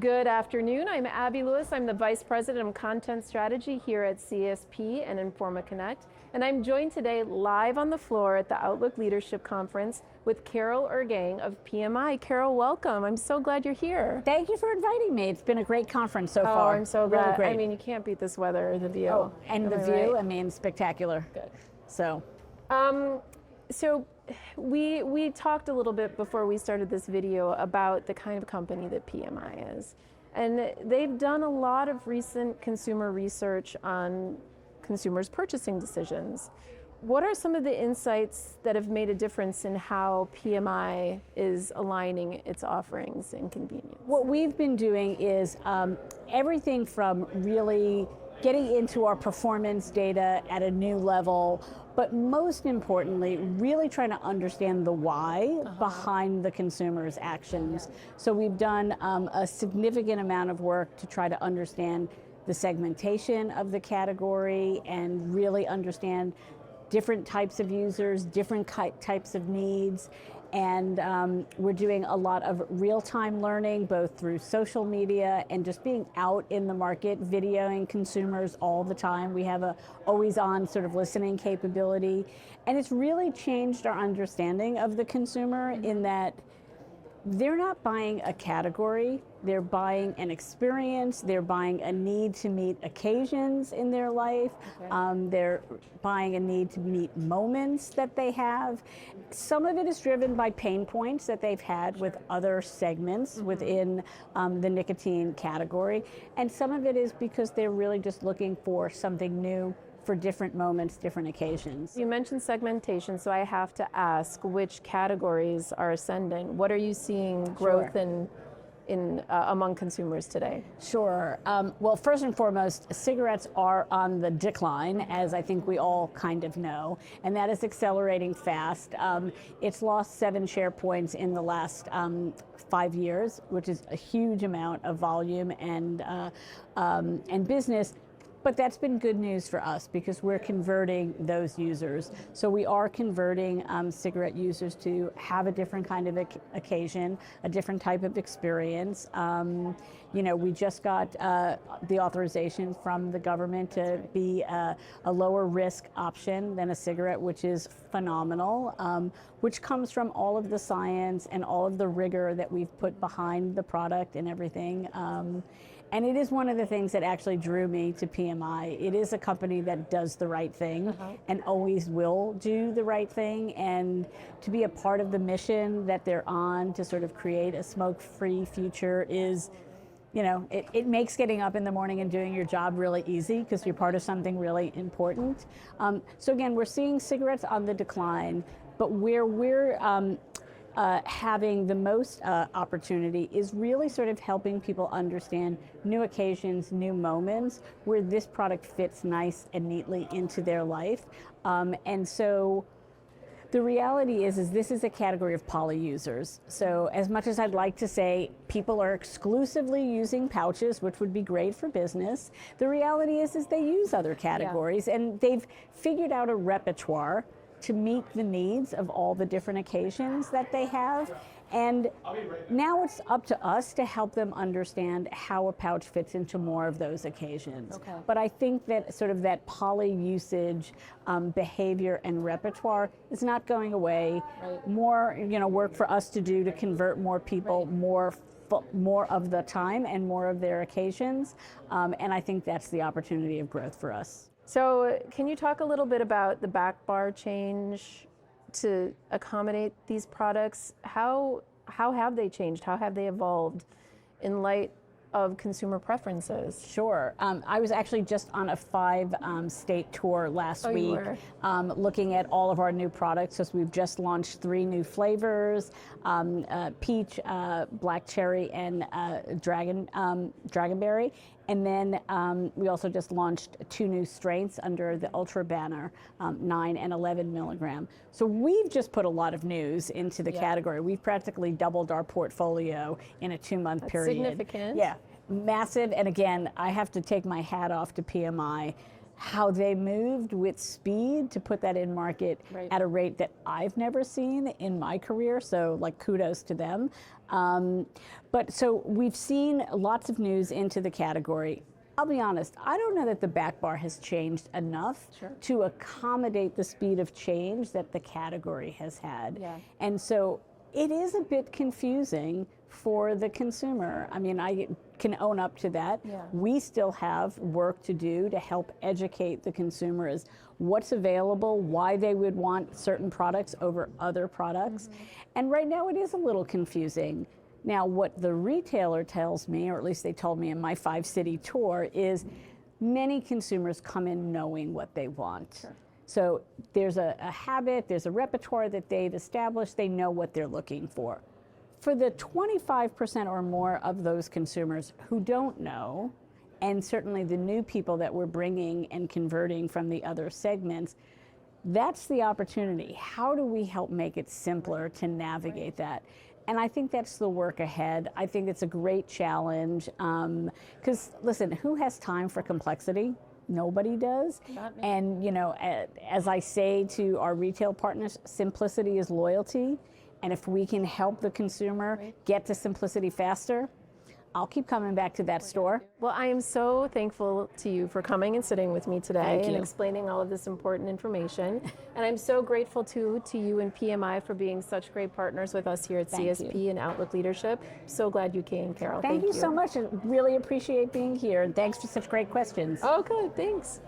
Good afternoon. I'm Abby Lewis. I'm the Vice President of Content Strategy here at CSP and Informa Connect. And I'm joined today live on the floor at the Outlook Leadership Conference with Carole Irgang of PMI. Carole, welcome. I'm so glad you're here. Thank you for inviting me. It's been a great conference so far. I'm so glad. Really great. I mean, you can't beat this weather or the view. Oh, and the view, right? I mean, spectacular. Good. So we talked a little bit before we started this video about the kind of company that PMI is. And they've done a lot of recent consumer research on consumers' purchasing decisions. What are some of the insights that have made a difference in how PMI is aligning its offerings and convenience? what we've been doing is everything from really getting into our performance data at a new level, but most importantly, really trying to understand the why behind the consumer's actions. So we've done a significant amount of work to try to understand the segmentation of the category and really understand different types of users, different types of needs. And we're doing a lot of real-time learning, both through social media and just being out in the market, videoing consumers all the time. We have a always-on sort of listening capability. And it's really changed our understanding of the consumer in that they're not buying a category, they're buying an experience, they're buying a need to meet occasions in their life, they're buying a need to meet moments that they have. Some of it is driven by pain points that they've had with other segments within the nicotine category, and some of it is because they're really just looking for something new for different moments, different occasions. You mentioned segmentation, so I have to ask, which categories are ascending? What are you seeing growth in among consumers today? Sure. Well, first and foremost, cigarettes are on the decline, as I think we all kind of know, and that is accelerating fast. It's lost 7 share points in the last 5 years, which is a huge amount of volume and business. But that's been good news for us because we're converting those users. So we are converting cigarette users to have a different kind of occasion, a different type of experience. We just got the authorization from the government to be a lower risk option than a cigarette, which is phenomenal, which comes from all of the science and all of the rigor that we've put behind the product and everything. And it is one of the things that actually drew me to PMI. It is a company that does the right thing and always will do the right thing. And to be a part of the mission that they're on to sort of create a smoke-free future is, it makes getting up in the morning and doing your job really easy because you're part of something really important. So again, we're seeing cigarettes on the decline, but where we're having the most opportunity is really sort of helping people understand new occasions, new moments, where this product fits nice and neatly into their life. And so the reality is this is a category of poly users. So as much as I'd like to say people are exclusively using pouches, which would be great for business, the reality is they use other categories and they've figured out a repertoire to meet the needs of all the different occasions that they have. And now it's up to us to help them understand how a pouch fits into more of those occasions. But I think that sort of that poly usage behavior and repertoire is not going away. More work for us to do to convert more people more of the time and more of their occasions. And I think that's the opportunity of growth for us. So can you talk a little bit about the back bar change to accommodate these products? How have they changed? How have they evolved in light of consumer preferences? Sure. I was actually just on a 5-state tour last week, looking at all of our new products. So we've just launched 3 new flavors: peach, black cherry, and dragonberry. And then we also just launched 2 new strengths under the Ultra banner, 9 and 11 milligram. So we've just put a lot of news into the category. We've practically doubled our portfolio in a 2-month period. Significant. Yeah, massive. And again, I have to take my hat off to PMI. how they moved with speed to put that in market Right. at a rate that I've never seen in my career. So like kudos to them. But so we've seen lots of news into the category. I'll be honest, I don't know that the back bar has changed enough Sure. to accommodate the speed of change that the category has had. Yeah. And so it is a bit confusing for the consumer. I mean, I can own up to that. Yeah. We still have work to do to help educate the consumers what's available, why they would want certain products over other products. And right now it is a little confusing. Now, what the retailer tells me, or at least they told me in my 5-city tour, is many consumers come in knowing what they want. Sure. So there's a habit, there's a repertoire that they've established, they know what they're looking for. For the 25% or more of those consumers who don't know, and certainly the new people that we're bringing and converting from the other segments, that's the opportunity. How do we help make it simpler to navigate that? And I think that's the work ahead. I think it's a great challenge. Because listen, who has time for complexity? Nobody does. Not me. And you know, as I say to our retail partners, simplicity is loyalty. And if we can help the consumer get to simplicity faster, I'll keep coming back to that store. Well, I am so thankful to you for coming and sitting with me today Thank and you. explaining all of this important information. And I'm so grateful to you and PMI for being such great partners with us here at Thank CSP and Outlook Leadership. So glad you came, Carole. Thank you so much. I really appreciate being here. And thanks for such great questions. Oh, good. Thanks.